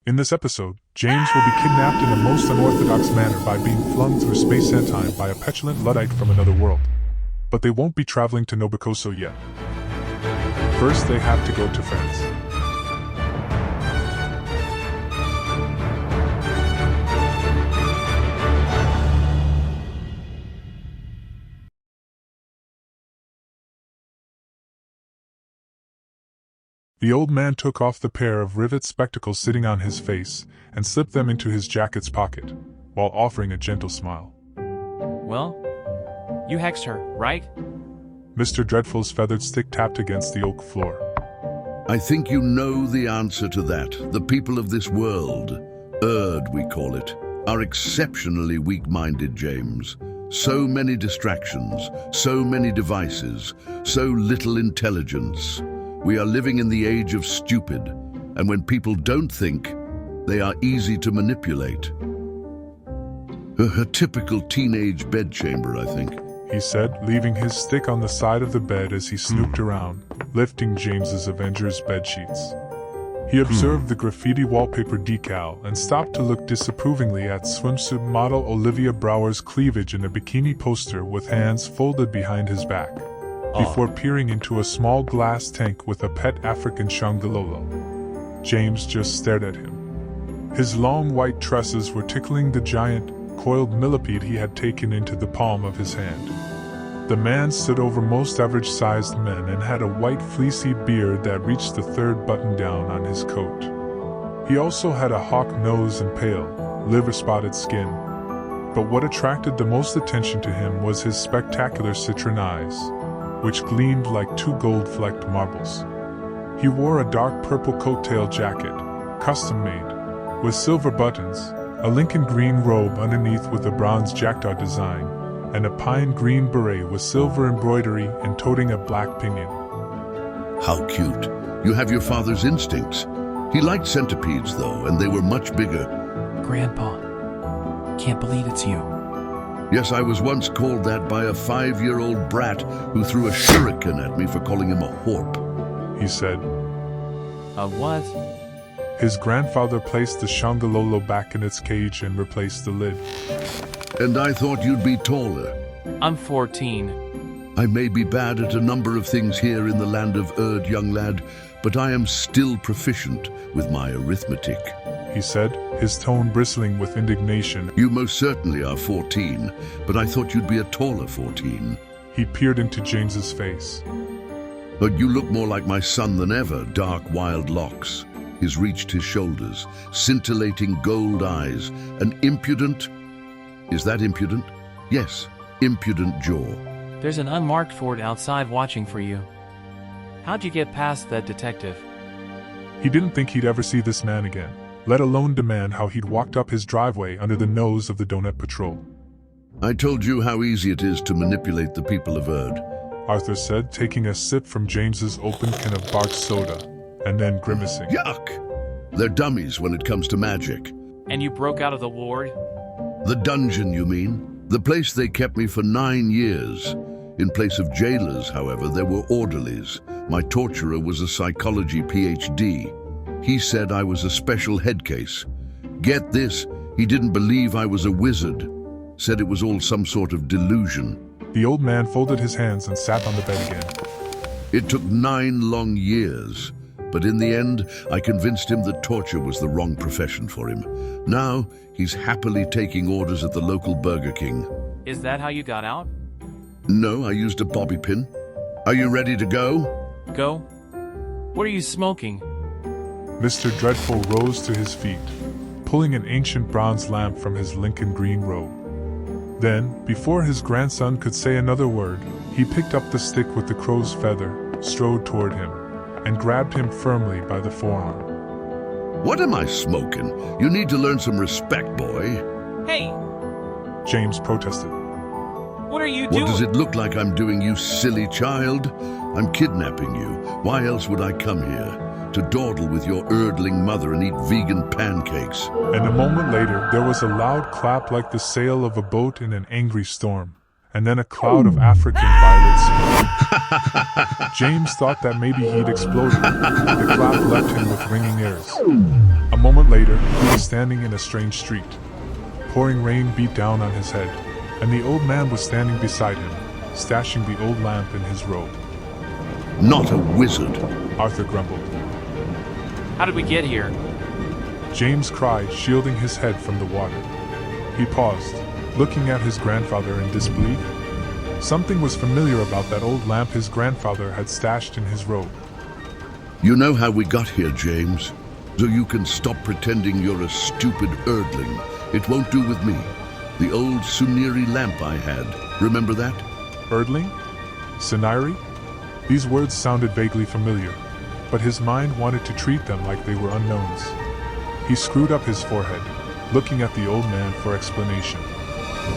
In this episode, James will be kidnapped in a most unorthodox manner by being flung through space and time by a petulant Luddite from another world. But they won't be traveling to Nobukoso yet. First, they have to go to France. The old man took off the pair of rivet spectacles sitting on his face and slipped them into his jacket's pocket, while offering a gentle smile. Well, you hexed her, right? Mr. Dreadful's feathered stick tapped against the oak floor. I think you know the answer to that. The people of this world, Erd we call it, are exceptionally weak-minded, James. So many distractions, so many devices, so little intelligence. We are living in the age of stupid, and when people don't think, they are easy to manipulate. A typical teenage bedchamber, I think, he said, leaving his stick on the side of the bed as he snooped around, lifting James's Avengers bedsheets. He observed the graffiti wallpaper decal and stopped to look disapprovingly at swimsuit model Olivia Brower's cleavage in a bikini poster with hands folded behind his back, before peering into a small glass tank with a pet African shangololo. James just stared at him. His long white tresses were tickling the giant, coiled millipede he had taken into the palm of his hand. The man stood over most average-sized men and had a white fleecy beard that reached the third button down on his coat. He also had a hawk nose and pale, liver-spotted skin. But what attracted the most attention to him was his spectacular citron eyes, which gleamed like two gold-flecked marbles. He wore a dark purple coattail jacket, custom-made, with silver buttons, a Lincoln green robe underneath with a bronze jackdaw design, and a pine green beret with silver embroidery and toting a black pinion. How cute. You have your father's instincts. He liked centipedes, though, and they were much bigger. Grandpa, can't believe it's you. Yes, I was once called that by a 5-year-old brat who threw a shuriken at me for calling him a whorp, he said. A what? His grandfather placed the shangololo back in its cage and replaced the lid. And I thought you'd be taller. I'm 14. I may be bad at a number of things here in the land of Erd, young lad, but I am still proficient with my arithmetic, he said, his tone bristling with indignation. You most certainly are 14, but I thought you'd be a taller 14. He peered into James's face. But you look more like my son than ever, dark, wild locks. He's reached his shoulders, scintillating gold eyes, an impudent... Is that impudent? Yes, impudent jaw. There's an unmarked Ford outside watching for you. How'd you get past that detective? He didn't think he'd ever see this man again, let alone demand how he'd walked up his driveway under the nose of the Donut Patrol. I told you how easy it is to manipulate the people of Erd, Arthur said, taking a sip from James's open can of bark soda, and then grimacing. Yuck! They're dummies when it comes to magic. And you broke out of the ward? The dungeon, you mean? The place they kept me for 9 years. In place of jailers, however, there were orderlies. My torturer was a psychology PhD. He said I was a special head case. Get this, he didn't believe I was a wizard. Said it was all some sort of delusion. The old man folded his hands and sat on the bed again. It took 9 long years. But in the end, I convinced him that torture was the wrong profession for him. Now, he's happily taking orders at the local Burger King. Is that how you got out? No, I used a bobby pin. Are you ready to go? Go? What are you smoking? Mr. Dreadful rose to his feet, pulling an ancient bronze lamp from his Lincoln green robe. Then, before his grandson could say another word, he picked up the stick with the crow's feather, strode toward him, and grabbed him firmly by the forearm. What am I smoking? You need to learn some respect, boy. Hey! James protested. What are you doing? What does it look like I'm doing, you silly child? I'm kidnapping you. Why else would I come here? To dawdle with your erdling mother and eat vegan pancakes. And a moment later, there was a loud clap like the sail of a boat in an angry storm, and then a cloud of African violets. James thought that maybe he'd exploded. The clap left him with ringing ears. A moment later, he was standing in a strange street. Pouring rain beat down on his head, and the old man was standing beside him, stashing the old lamp in his robe. Not a wizard. Arthur grumbled. How did we get here? James cried, shielding his head from the water. He paused, looking at his grandfather in disbelief. Something was familiar about that old lamp his grandfather had stashed in his robe. You know how we got here, James. So you can stop pretending you're a stupid earthling. It won't do with me. The old Suniri lamp I had. Remember that? Erdling? Sinari? These words sounded vaguely familiar, but his mind wanted to treat them like they were unknowns. He screwed up his forehead, looking at the old man for explanation.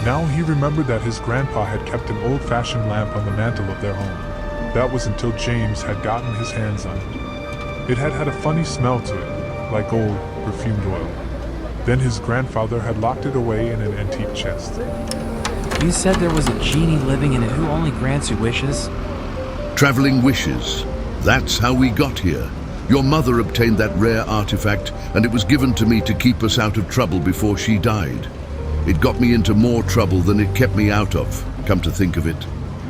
Now he remembered that his grandpa had kept an old-fashioned lamp on the mantel of their home. That was until James had gotten his hands on it. It had had a funny smell to it, like old, perfumed oil. Then his grandfather had locked it away in an antique chest. You said there was a genie living in it who only grants you wishes? Traveling wishes. That's how we got here. Your mother obtained that rare artifact, and it was given to me to keep us out of trouble before she died. It got me into more trouble than it kept me out of, come to think of it.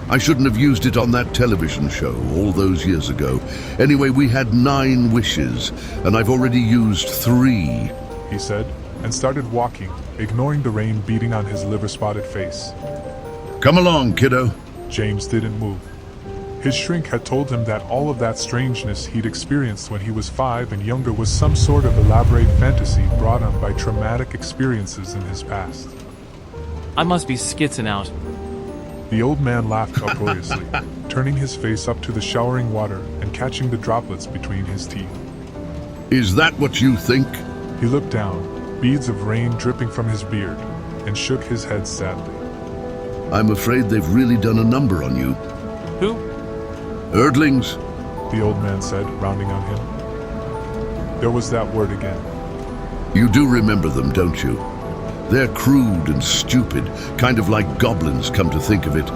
I shouldn't have used it on that television show all those years ago. Anyway, we had 9 wishes, and I've already used 3. He said, and started walking, ignoring the rain beating on his liver-spotted face. Come along, kiddo. James didn't move. His shrink had told him that all of that strangeness he'd experienced when he was 5 and younger was some sort of elaborate fantasy brought on by traumatic experiences in his past. I must be skitzing out. The old man laughed uproariously, turning his face up to the showering water and catching the droplets between his teeth. Is that what you think? He looked down, beads of rain dripping from his beard, and shook his head sadly. I'm afraid they've really done a number on you. Who? Earthlings, the old man said, rounding on him. There was that word again. You do remember them, don't you? They're crude and stupid, kind of like goblins, come to think of it.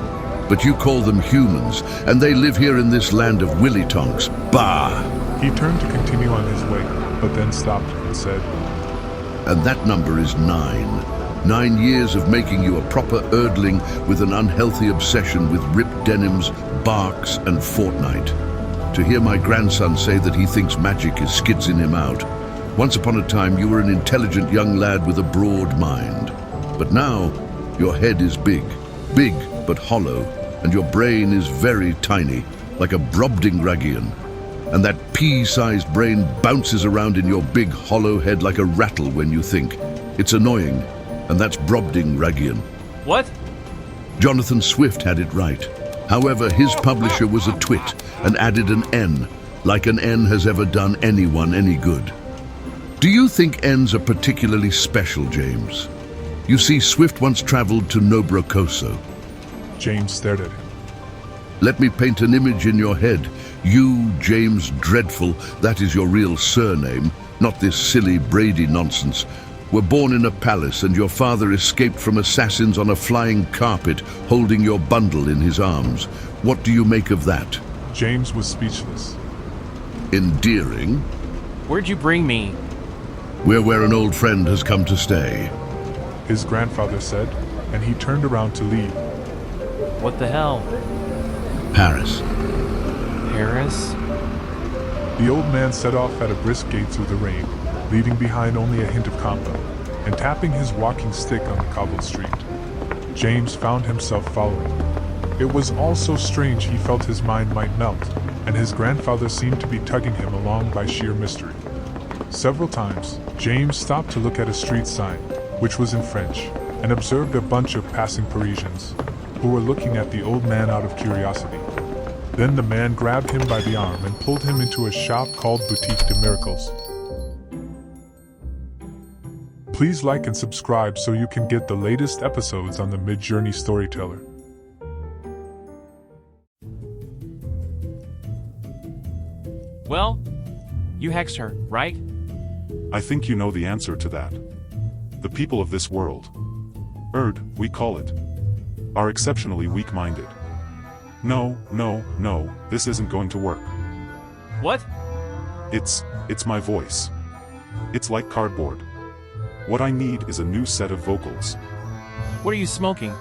But you call them humans, and they live here in this land of willy tonks. Bah! He turned to continue on his way, but then stopped and said, And that number is 9. 9 years of making you a proper earthling with an unhealthy obsession with ripped denims, barks, and Fortnite. To hear my grandson say that he thinks magic is skitzing him out. Once upon a time you were an intelligent young lad with a broad mind. But now, your head is big but hollow, and your brain is very tiny, like a Brobdingragian. And that pea-sized brain bounces around in your big hollow head like a rattle when you think. It's annoying, and that's Brobdingragian. What? Jonathan Swift had it right. However, his publisher was a twit and added an N, like an N has ever done anyone any good. Do you think N's are particularly special, James? You see, Swift once traveled to Nobrocoso. James stared at him. Let me paint an image in your head. You, James Dreadful, that is your real surname, not this silly Brady nonsense, were born in a palace, and your father escaped from assassins on a flying carpet, holding your bundle in his arms. What do you make of that? James was speechless. Endearing? Where'd you bring me? We're where an old friend has come to stay. His grandfather said, and he turned around to leave. What the hell? Paris. Paris? The old man set off at a brisk gait through the rain, leaving behind only a hint of comfort, and tapping his walking stick on the cobbled street. James found himself following. It was all so strange he felt his mind might melt, and his grandfather seemed to be tugging him along by sheer mystery. Several times, James stopped to look at a street sign, which was in French, and observed a bunch of passing Parisians, who were looking at the old man out of curiosity. Then the man grabbed him by the arm and pulled him into a shop called Boutique de Miracles. Please like and subscribe so you can get the latest episodes on the Midjourney Storyteller. Well, you hexed her, right? I think you know the answer to that. The people of this world. We call it. are exceptionally weak-minded. No, no, no, this isn't going to work. What? It's my voice. It's like cardboard. What I need is a new set of vocals. What are you smoking?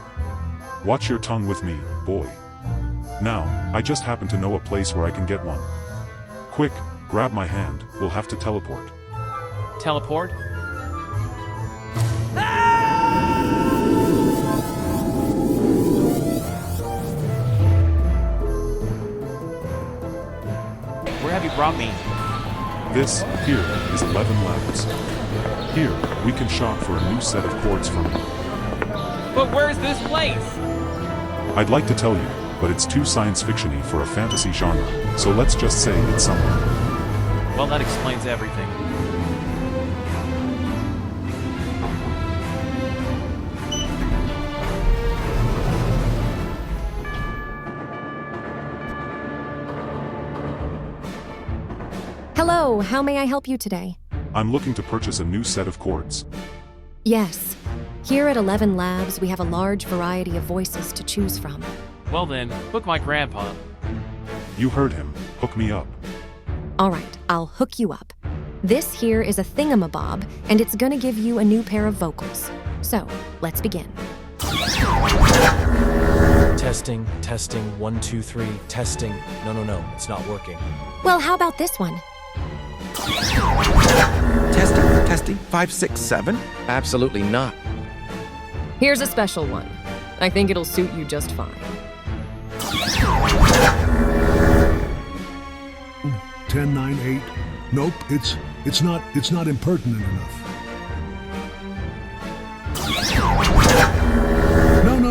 Watch your tongue with me, boy. Now, I just happen to know a place where I can get one. Quick, grab my hand, we'll have to teleport. Teleport? Where have you brought me? This, here, is 11 Labs. Here, we can shop for a new set of chords from you. But where's this place? I'd like to tell you, but it's too science fiction-y for a fantasy genre, so let's just say it's somewhere. Well, that explains everything. Hello, how may I help you today? I'm looking to purchase a new set of chords. Yes. Here at 11 Labs, we have a large variety of voices to choose from. Well then, hook my grandpa. You heard him, hook me up. All right, I'll hook you up. This here is a thingamabob, and it's gonna give you a new pair of vocals. So, let's begin. Testing, 1, 2, 3, testing. No, it's not working. Well, how about this one? Testing, 5, 6, 7? Absolutely not. Here's a special one. I think it'll suit you just fine. 10, 9, 8. Nope, it's not impertinent enough.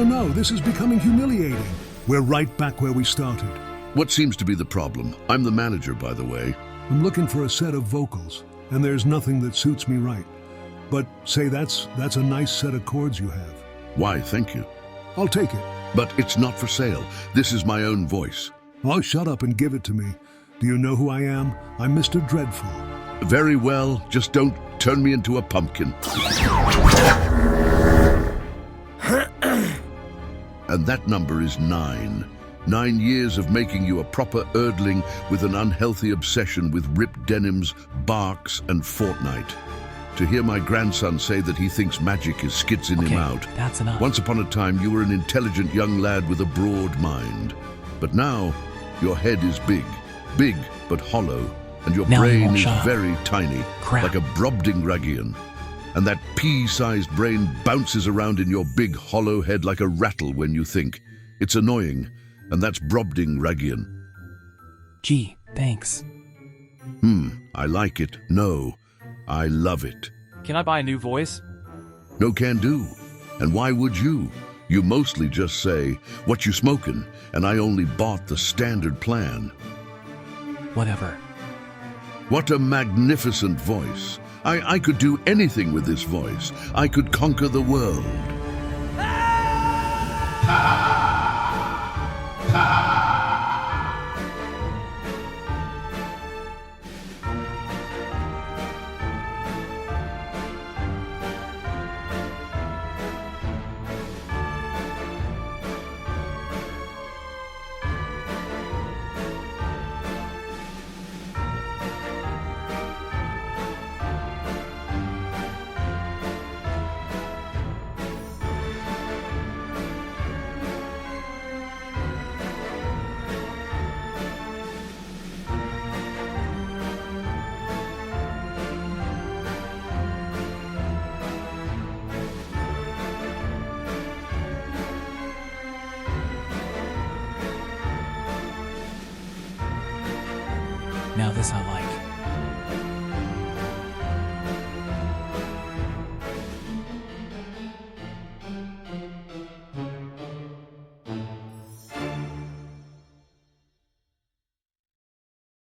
No, this is becoming humiliating. We're right back where we started. What seems to be the problem? I'm the manager, by the way. I'm looking for a set of vocals, and there's nothing that suits me right. But say that's a nice set of chords you have. Why, thank you. I'll take it. But it's not for sale. This is my own voice. Oh, shut up and give it to me. Do you know who I am? I'm Mr. Dreadful. Very well, just don't turn me into a pumpkin. And that number is 9. 9 years of making you a proper Erdling with an unhealthy obsession with ripped denims, barks, and Fortnite. To hear my grandson say that he thinks magic is skitzing him out. That's enough. Once upon a time, you were an intelligent young lad with a broad mind. But now, your head is big but hollow, and your Now you brain won't is shut up. very tiny, Crap. like a Brobdingnagian. And that pea-sized brain bounces around in your big hollow head like a rattle when you think. It's annoying, and that's Brobdingnagian. Gee, thanks. I like it. No, I love it. Can I buy a new voice? No can do. And why would you? You mostly just say, "What you smoking?" And I only bought the standard plan. Whatever. What a magnificent voice. I could do anything with this voice. I could conquer the world. Now this I like.